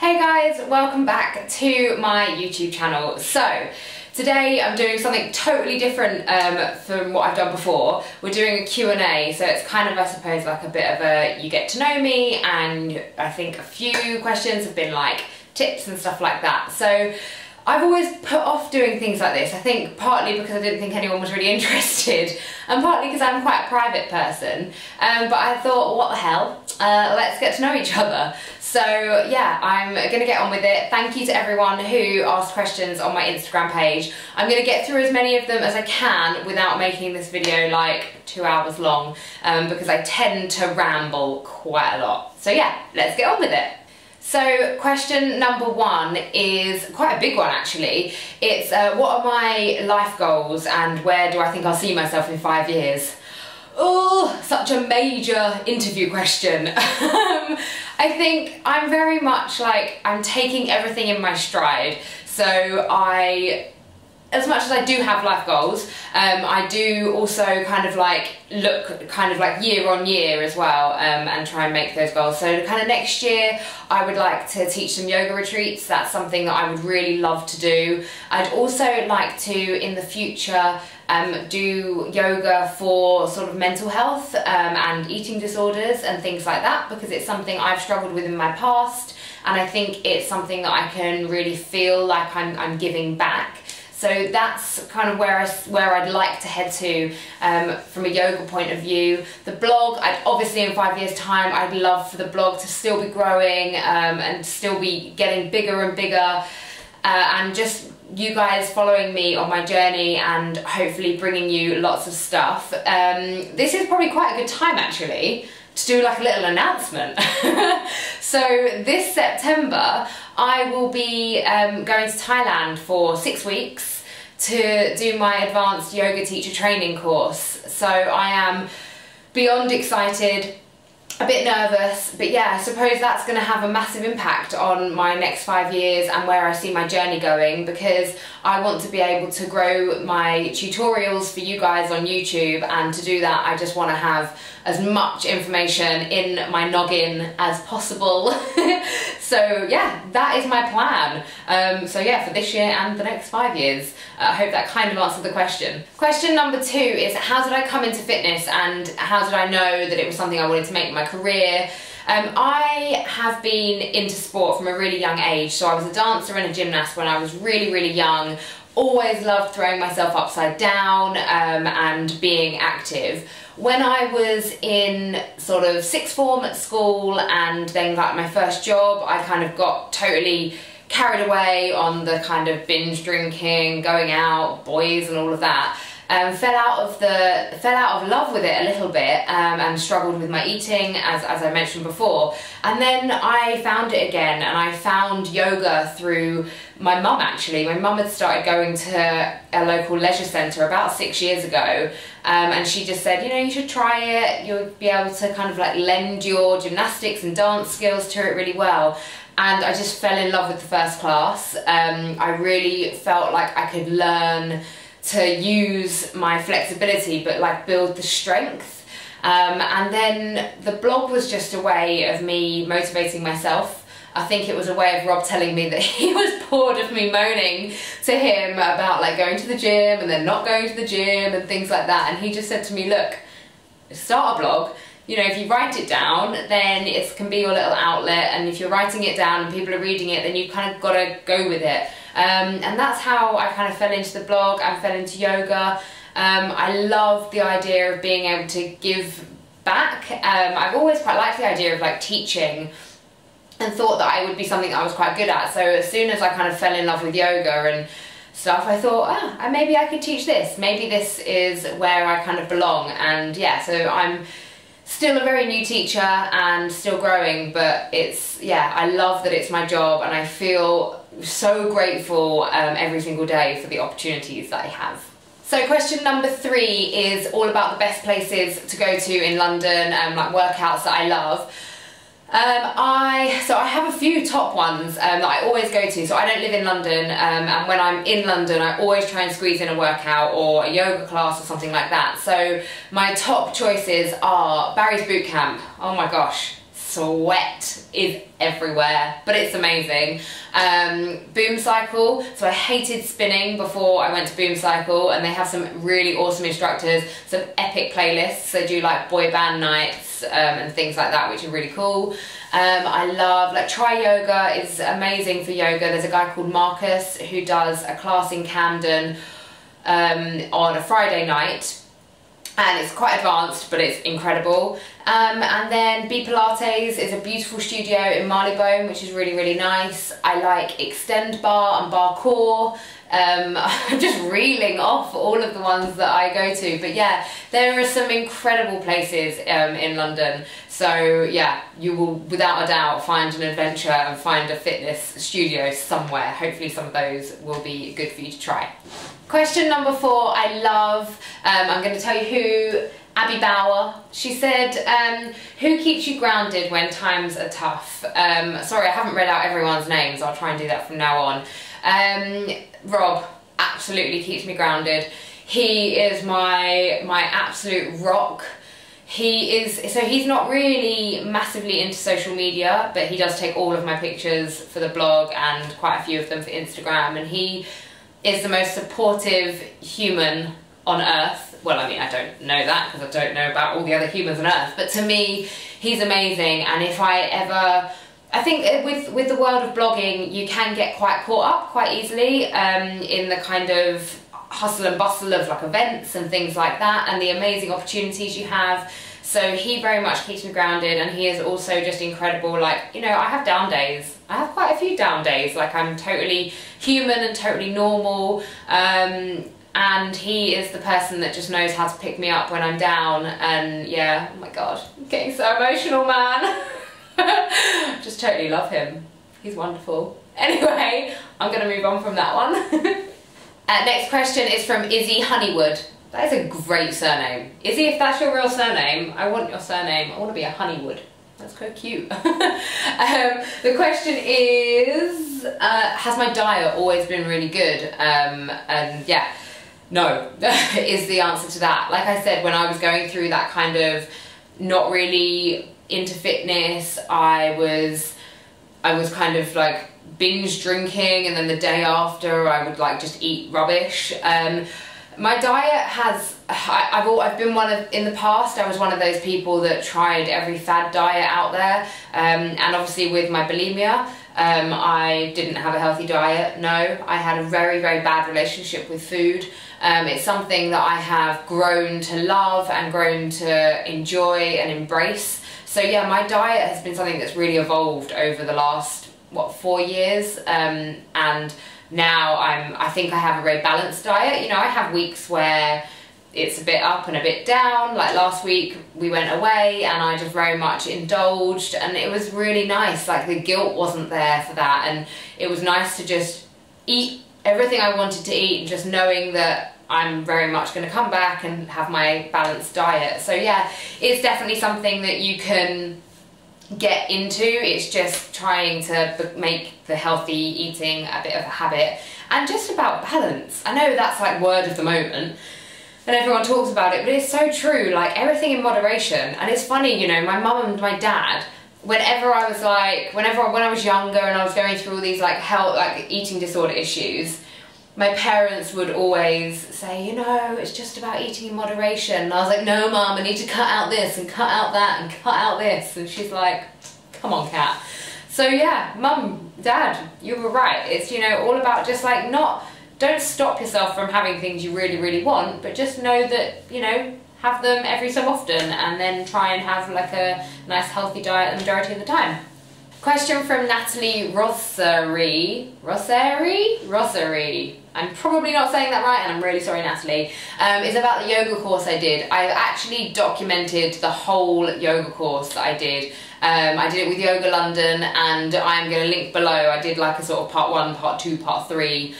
Hey guys, welcome back to my YouTube channel. So today I'm doing something totally different from what I've done before. We're doing a Q&A, so it's kind of, I suppose, like a bit of a you get to know me, and I think a few questions have been like tips and stuff like that. So I've always put off doing things like this. I think partly because I didn't think anyone was really interested, and partly because I'm quite a private person. But I thought, what the hell, let's get to know each other. So yeah, I'm gonna get on with it. Thank you to everyone who asked questions on my Instagram page. I'm gonna get through as many of them as I can without making this video like 2 hours long, because I tend to ramble quite a lot. So yeah, let's get on with it. So question number one is quite a big one actually. It's what are my life goals and where do I think I'll see myself in 5 years? Oh, such a major interview question. I think I'm very much like, I'm taking everything in my stride. So as much as I do have life goals, I do also kind of like look kind of like year on year as well, and try and make those goals. So kind of next year I would like to teach some yoga retreats. That's something that I would really love to do. I'd also like to in the future do yoga for sort of mental health and eating disorders and things like that, because it's something I've struggled with in my past, and I think it's something that I can really feel like I'm giving back. So that's kind of where I'd like to head to from a yoga point of view. The blog, obviously in 5 years' time, I'd love for the blog to still be growing and still be getting bigger and bigger, and just you guys following me on my journey and hopefully bringing you lots of stuff. This is probably quite a good time actually to do like a little announcement. So this September I will be going to Thailand for 6 weeks to do my advanced yoga teacher training course. So I am beyond excited, a bit nervous, but yeah, I suppose that's going to have a massive impact on my next 5 years and where I see my journey going, because I want to be able to grow my tutorials for you guys on YouTube, and to do that I just want to have as much information in my noggin as possible. So yeah, that is my plan. So yeah, for this year and the next 5 years. I hope that kind of answered the question. Question number two is, how did I come into fitness and how did I know that it was something I wanted to make my career? I have been into sport from a really young age. So I was a dancer and a gymnast when I was really, really young. Always loved throwing myself upside down and being active. When I was in sort of sixth form at school and then like my first job, I kind of got totally carried away on the kind of binge drinking, going out, boys and all of that. Fell out of love with it a little bit, and struggled with my eating as I mentioned before. And then I found it again, and I found yoga through my mum actually. My mum had started going to a local leisure centre about 6 years ago, and she just said, you know, you should try it, you'll be able to kind of like lend your gymnastics and dance skills to it really well. And I just fell in love with the first class. I really felt like I could learn to use my flexibility but like build the strength, and then the blog was just a way of me motivating myself. I think it was a way of Rob telling me that he was bored of me moaning to him about like going to the gym and then not going to the gym and things like that, and he just said to me, look, start a blog. You know, if you write it down, then it can be your little outlet, and if you're writing it down and people are reading it, then you kind of got to go with it. And that's how I kind of fell into the blog and fell into yoga. I love the idea of being able to give back. I've always quite liked the idea of like teaching, and thought that I would be something that I was quite good at. So as soon as I kind of fell in love with yoga and stuff, I thought, maybe I could teach this. Maybe this is where I kind of belong. And yeah, so I'm still a very new teacher and still growing, but it's, yeah, I love that it's my job, and I feel so grateful every single day for the opportunities that I have. So question number three is all about the best places to go to in London, like workouts that I love. So I have a few top ones that I always go to. So I don't live in London, and when I'm in London I always try and squeeze in a workout or a yoga class or something like that. So my top choices are Barry's Bootcamp. Oh my gosh, sweat is everywhere, but it's amazing. Boom cycle, so I hated spinning before I went to boom cycle, and they have some really awesome instructors, some epic playlists. They do like boy band nights and things like that, which are really cool. I love, like, Try Yoga is amazing for yoga. There's a guy called Marcus who does a class in Camden on a Friday night, and it's quite advanced, but it's incredible. And then B Pilates is a beautiful studio in Marylebone, which is really, really nice. I like Extend Bar and Bar Core. I'm just reeling off all of the ones that I go to, but yeah, there are some incredible places in London. So yeah, you will without a doubt find an adventure and find a fitness studio somewhere. Hopefully some of those will be good for you to try. Question number 4, I love. I'm going to tell you who. Abby Bauer. She said, who keeps you grounded when times are tough? Sorry, I haven't read out everyone's names. I'll try and do that from now on. Rob absolutely keeps me grounded. He is my absolute rock. He's not really massively into social media, but he does take all of my pictures for the blog and quite a few of them for Instagram, and he is the most supportive human on earth. Well, I mean, I don't know that because I don't know about all the other humans on earth, but to me, he's amazing. And if I ever, I think with the world of blogging, you can get quite caught up quite easily in the kind of hustle and bustle of like events and things like that, and the amazing opportunities you have. So he very much keeps me grounded, and he is also just incredible. Like, you know, I have down days. I have quite a few down days. Like, I'm totally human and totally normal. And he is the person that just knows how to pick me up when I'm down. And yeah, oh my god, I'm getting so emotional, man. Just totally love him. He's wonderful. Anyway, I'm gonna move on from that one. Next question is from Izzy Honeywood. That is a great surname. Izzy, if that's your real surname, I want your surname. I want to be a Honeywood. That's quite cute. The question is, has my diet always been really good? And yeah, no, is the answer to that. Like I said, when I was going through that kind of not really into fitness, I was kind of like binge drinking, and then the day after I would like just eat rubbish. My diet has, I've been in the past I was one of those people that tried every fad diet out there, and obviously with my bulimia, I didn't have a healthy diet, no. I had a very, very bad relationship with food. It's something that I have grown to love and grown to enjoy and embrace. So yeah, my diet has been something that's really evolved over the last, what, 4 years, and now I think I have a very balanced diet. You know, I have weeks where it's a bit up and a bit down. Like last week we went away and I just very much indulged, and it was really nice. Like the guilt wasn't there for that, and it was nice to just eat everything I wanted to eat, just knowing that I'm very much going to come back and have my balanced diet. So yeah, it's definitely something that you can get into. It's just trying to make the healthy eating a bit of a habit, and just about balance. I know that's like word of the moment and everyone talks about it, but it's so true. Like everything in moderation. And it's funny, you know, my mum and my dad, whenever I was younger and I was going through all these like health, like eating disorder issues, my parents would always say, you know, it's just about eating in moderation. And I was like, no, Mum, I need to cut out this and cut out that and cut out this. And she's like, come on, Kat. So yeah, Mum, Dad, you were right. It's, you know, all about just like don't stop yourself from having things you really, really want, but just know that, you know, have them every so often, and then try and have like a nice healthy diet the majority of the time. Question from Natalie Rosary. I'm probably not saying that right, and I'm really sorry, Natalie. It's about the yoga course I did. I actually documented the whole yoga course that I did. I did it with Yoga London, and I'm going to link below. I did like a sort of part 1, part 2, part 3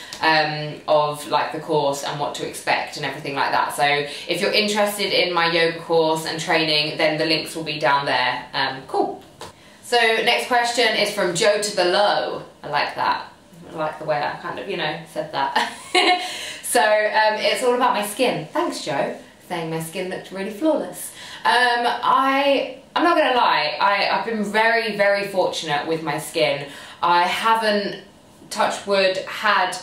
of like the course and what to expect and everything like that. So if you're interested in my yoga course and training, then the links will be down there. Cool. So next question is from Joe to the Low. I like that. I like the way I kind of, you know, said that. So it's all about my skin. Thanks, Joe. saying my skin looked really flawless. I'm not gonna lie, I've been very, very fortunate with my skin. I haven't, touch wood, had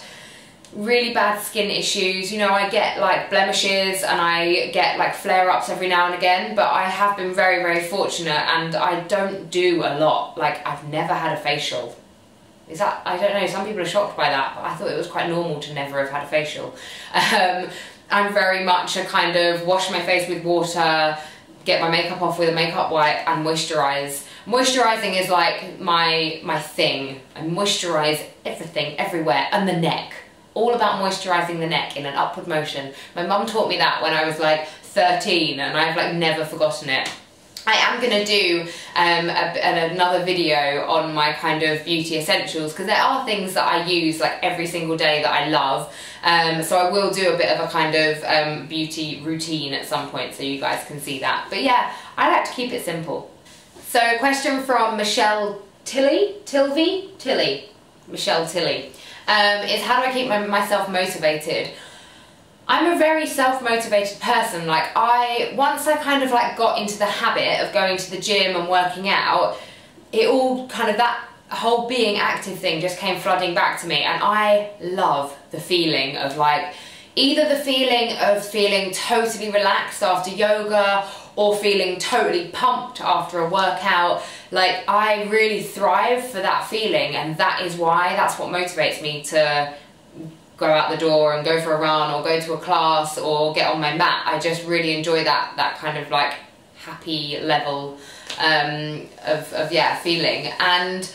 really bad skin issues. You know, I get like blemishes and I get like flare-ups every now and again, but I have been very, very fortunate, and I don't do a lot. Like, I've never had a facial. Is that, I don't know, some people are shocked by that, but I thought it was quite normal to never have had a facial. I'm very much a kind of wash my face with water, get my makeup off with a makeup wipe, and moisturise. Moisturising is like my thing. I moisturise everything, everywhere, and the neck. All about moisturising the neck in an upward motion. My mum taught me that when I was like 13, and I've like never forgotten it. I am going to do another video on my kind of beauty essentials, because there are things that I use like every single day that I love. So I will do a bit of a kind of beauty routine at some point so you guys can see that. But yeah, I like to keep it simple. So a question from Michelle Tilly, Michelle Tilly, is how do I keep myself motivated? I'm a very self-motivated person. Like, once I kind of like got into the habit of going to the gym and working out, it all kind of, that whole being active thing just came flooding back to me, and I love the feeling of like, either the feeling of feeling totally relaxed after yoga or feeling totally pumped after a workout. Like, I really thrive for that feeling, and that is why, that's what motivates me to go out the door and go for a run or go to a class or get on my mat. I just really enjoy that kind of like happy level of yeah, feeling. And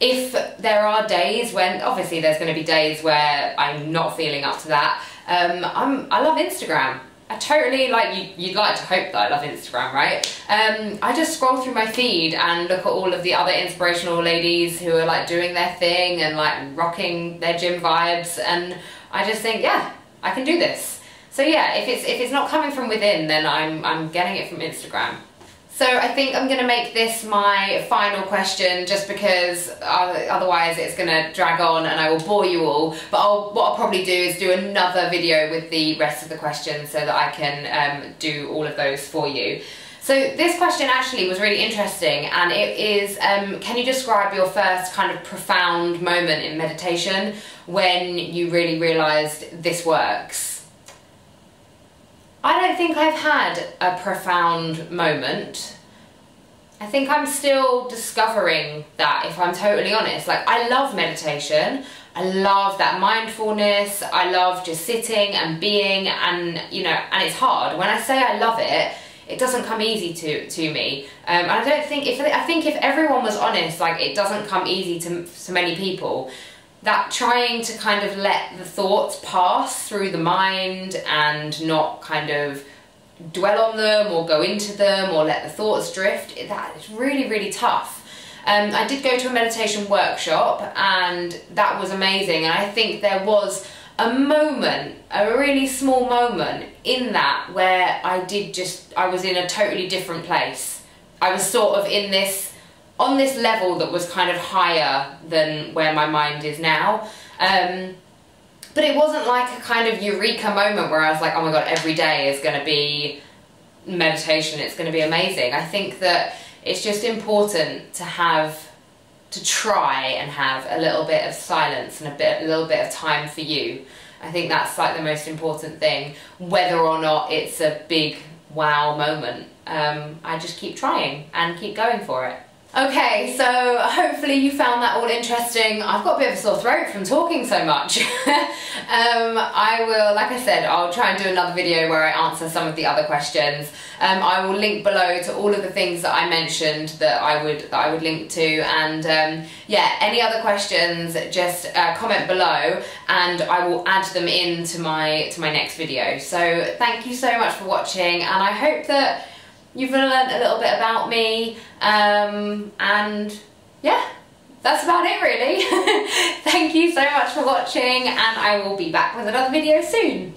if there are days when, obviously there's going to be days where I'm not feeling up to that, I love Instagram. I totally, like, you'd like to hope that I love Instagram, right? I just scroll through my feed and look at all of the other inspirational ladies who are like doing their thing and like rocking their gym vibes, and I just think, yeah, I can do this. So yeah, if it's not coming from within, then I'm getting it from Instagram. So I think I'm going to make this my final question, just because otherwise it's going to drag on and I will bore you all. But what I'll probably do is do another video with the rest of the questions so that I can do all of those for you. So this question actually was really interesting, and it is, can you describe your first kind of profound moment in meditation when you really realised this works? I don't think I've had a profound moment. I think I'm still discovering that, if I'm totally honest. Like, I love meditation. I love that mindfulness. I love just sitting and being, and you know, and it's hard. When I say I love it, it doesn't come easy to me. I don't think, I think if everyone was honest, like, it doesn't come easy to so many people. That trying to kind of let the thoughts pass through the mind and not kind of dwell on them or go into them or let the thoughts drift, that is really, really tough. I did go to a meditation workshop, and that was amazing, and I think there was a moment, a really small moment in that, where I was in a totally different place. I was sort of in this, on this level that was kind of higher than where my mind is now. But it wasn't like a kind of eureka moment where I was like, oh my god, every day is going to be meditation, it's going to be amazing. I think that it's just important to try and have a little bit of silence and a little bit of time for you. I think that's like the most important thing, whether or not it's a big wow moment. I just keep trying and keep going for it. Okay, so hopefully you found that all interesting. I've got a bit of a sore throat from talking so much. I will, like I said, I'll try and do another video where I answer some of the other questions. I will link below to all of the things that I mentioned that I would link to, and yeah, any other questions, just comment below and I will add them into my next video. So thank you so much for watching, and I hope that you've learned a little bit about me, and yeah, that's about it really. Thank you so much for watching, and I will be back with another video soon.